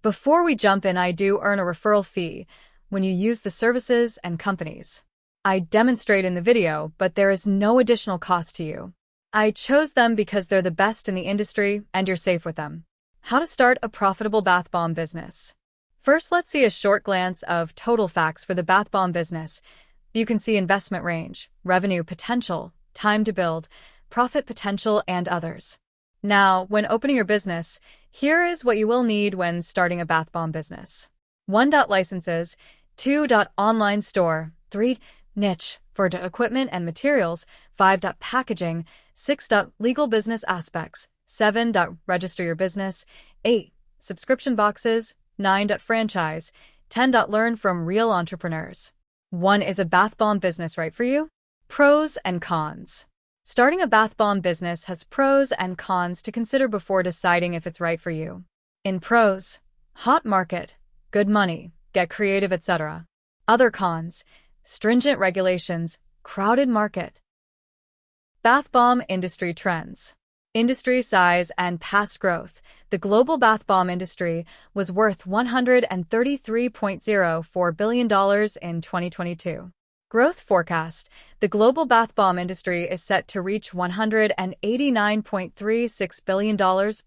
Before we jump in, I do earn a referral fee when you use the services and companies I demonstrate in the video, but there is no additional cost to you. I chose them because they're the best in the industry and you're safe with them. How to start a profitable bath bomb business. First, let's see a short glance of total facts for the bath bomb business. You can see investment range, revenue potential, time to build, profit potential, and others. Now, when opening your business, here is what you will need when starting a bath bomb business. 1. Licenses. 2. Online store. 3. Niche for equipment and materials. 5. Packaging. 6. Legal business aspects. 7. Register your business. 8. Subscription boxes. 9. Franchise. 10. Learn from real entrepreneurs. 1. Is a bath bomb business right for you? Pros and cons. Starting a bath bomb business has pros and cons to consider before deciding if it's right for you. In pros, hot market, good money, get creative, etc. Other cons, stringent regulations, crowded market. Bath bomb industry trends. Industry size and past growth. The global bath bomb industry was worth $133.04 billion in 2022. Growth forecast. The global bath bomb industry is set to reach $189.36 billion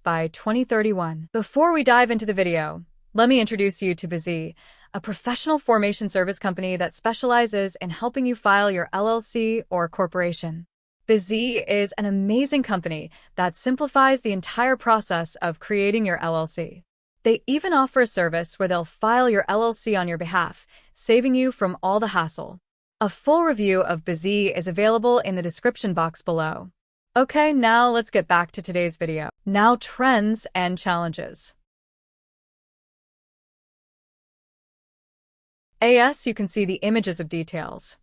by 2031. Before we dive into the video, let me introduce you to Busy, a professional formation service company that specializes in helping you file your LLC or corporation. Busy is an amazing company that simplifies the entire process of creating your LLC. They even offer a service where they'll file your LLC on your behalf, saving you from all the hassle. A full review of Busy is available in the description box below. Okay, now let's get back to today's video. Now, trends and challenges. As you can see the images of details.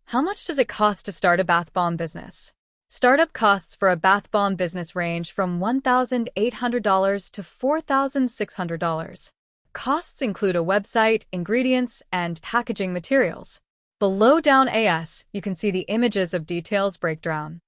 How much does it cost to start a bath bomb business? Startup costs for a bath bomb business range from $1,800 to $4,600. Costs include a website, ingredients, and packaging materials. Below down AS, you can see the images of details breakdown.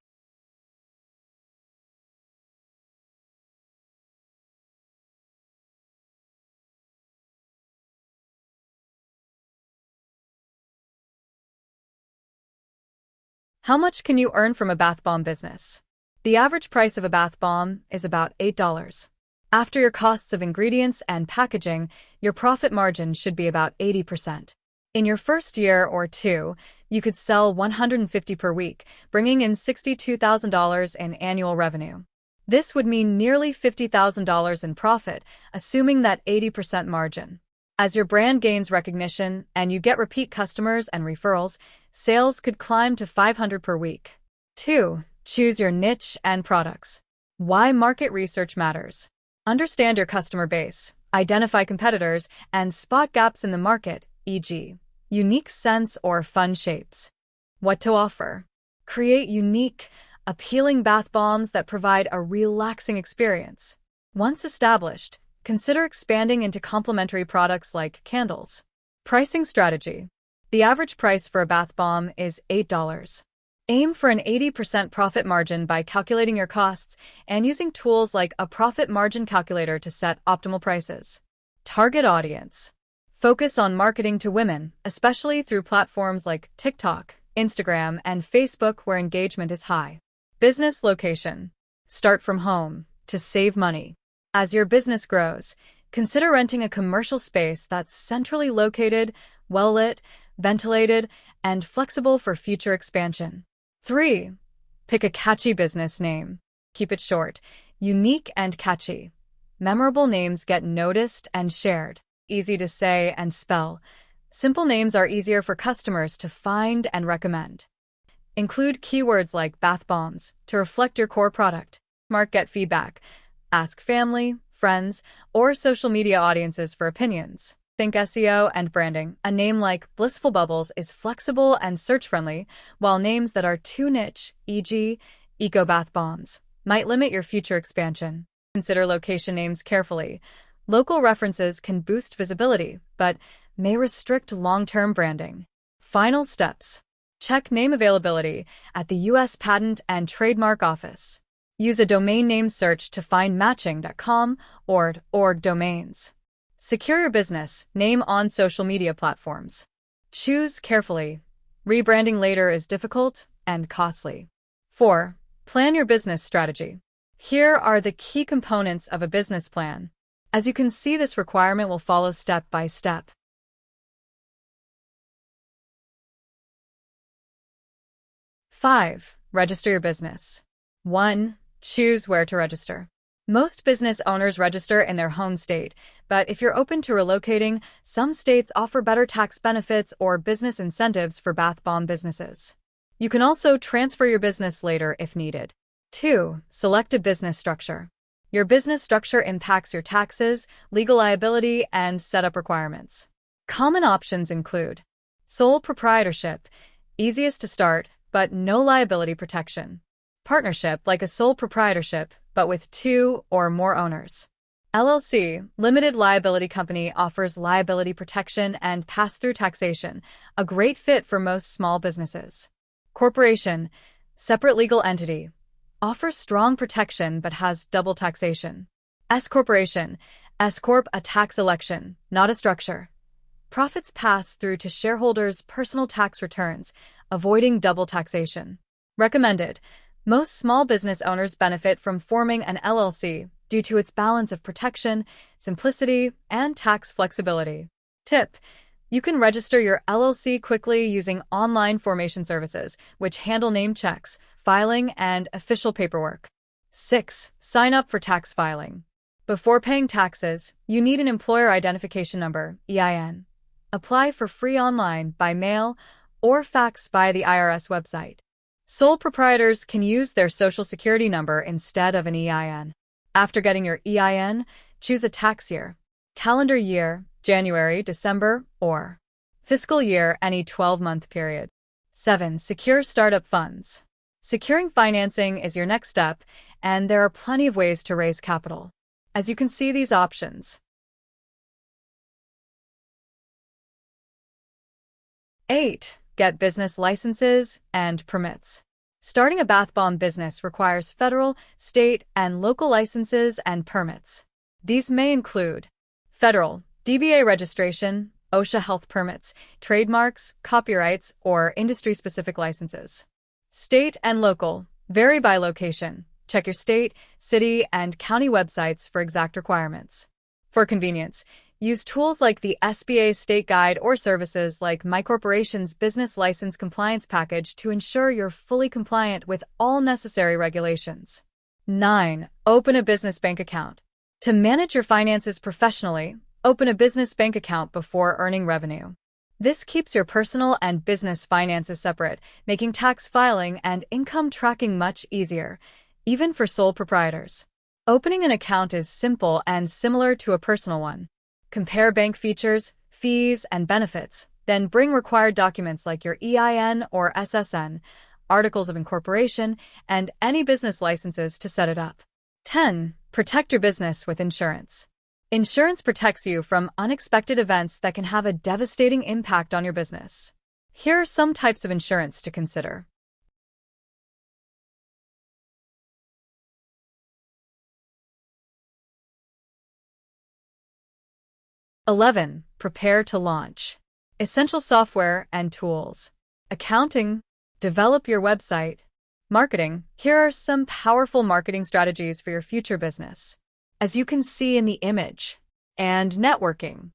How much can you earn from a bath bomb business? The average price of a bath bomb is about $8. After your costs of ingredients and packaging, your profit margin should be about 80%. In your first year or two, you could sell 150 per week, bringing in $62,000 in annual revenue. This would mean nearly $50,000 in profit, assuming that 80% margin. As your brand gains recognition and you get repeat customers and referrals, sales could climb to $500 per week. 2. Choose your niche and products. Why market research matters. Understand your customer base, identify competitors, and spot gaps in the market, e.g., unique scents or fun shapes. What to offer. Create unique, appealing bath bombs that provide a relaxing experience. Once established, consider expanding into complementary products like candles. Pricing strategy. The average price for a bath bomb is $8. Aim for an 80% profit margin by calculating your costs and using tools like a profit margin calculator to set optimal prices. Target audience. Focus on marketing to women, especially through platforms like TikTok, Instagram, and Facebook where engagement is high. Business location. Start from home to save money. As your business grows, consider renting a commercial space that's centrally located, well-lit, ventilated, and flexible for future expansion. 3. Pick a catchy business name. Keep it short, unique, and catchy. Memorable names get noticed and shared. Easy to say and spell. Simple names are easier for customers to find and recommend. Include keywords like bath bombs to reflect your core product. Get feedback. Ask family, friends, or social media audiences for opinions. Think SEO and branding. A name like Blissful Bubbles is flexible and search-friendly, while names that are too niche, e.g., Eco Bath Bombs, might limit your future expansion. Consider location names carefully. Local references can boost visibility, but may restrict long-term branding. Final steps. Check name availability at the U.S. Patent and Trademark Office. Use a domain name search to find matching.com or .org domains. Secure your business name on social media platforms. Choose carefully. Rebranding later is difficult and costly. 4. Plan your business strategy. Here are the key components of a business plan. As you can see, this requirement will follow step by step. 5. Register your business. 1. Choose where to register. Most business owners register in their home state, but if you're open to relocating, some states offer better tax benefits or business incentives for bath bomb businesses. You can also transfer your business later if needed. 2. Select a business structure. Your business structure impacts your taxes, legal liability, and setup requirements. Common options include sole proprietorship, easiest to start, but no liability protection. Partnership, like a sole proprietorship, but with 2 or more owners. LLC, limited liability company, offers liability protection and pass-through taxation, a great fit for most small businesses. Corporation, separate legal entity, offers strong protection but has double taxation. S Corporation, S Corp, a tax election, not a structure. Profits pass through to shareholders' personal tax returns, avoiding double taxation. Recommended. Most small business owners benefit from forming an LLC due to its balance of protection, simplicity, and tax flexibility. Tip: you can register your LLC quickly using online formation services, which handle name checks, filing, and official paperwork. 6. Sign up for tax filing. Before paying taxes, you need an employer identification number, EIN. Apply for free online, by mail, or fax via the IRS website. Sole proprietors can use their Social Security number instead of an EIN. After getting your EIN, choose a tax year. Calendar year, January, December, or fiscal year, any 12-month period. 7. Secure startup funds. Securing financing is your next step, and there are plenty of ways to raise capital. As you can see, these options. 8. Get business licenses and permits. Starting a bath bomb business requires federal, state, and local licenses and permits. These may include federal, DBA registration, OSHA health permits, trademarks, copyrights, or industry-specific licenses. State and local, vary by location. Check your state, city, and county websites for exact requirements. For convenience, use tools like the SBA State Guide or services like My Corporation's Business License Compliance Package to ensure you're fully compliant with all necessary regulations. 9. Open a business bank account. To manage your finances professionally, open a business bank account before earning revenue. This keeps your personal and business finances separate, making tax filing and income tracking much easier, even for sole proprietors. Opening an account is simple and similar to a personal one. Compare bank features, fees, and benefits, then bring required documents like your EIN or SSN, articles of incorporation, and any business licenses to set it up. 10. Protect your business with insurance. Insurance protects you from unexpected events that can have a devastating impact on your business. Here are some types of insurance to consider. (11) Prepare to launch. Essential software and tools. Accounting. Develop your website. Marketing. Here are some powerful marketing strategies for your future business, as you can see in the image. And networking.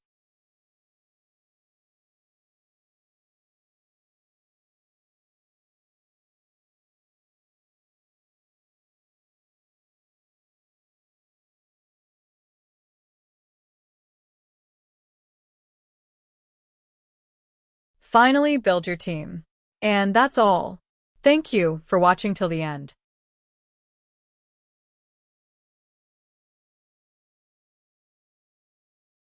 Finally, build your team. And that's all. Thank you for watching till the end.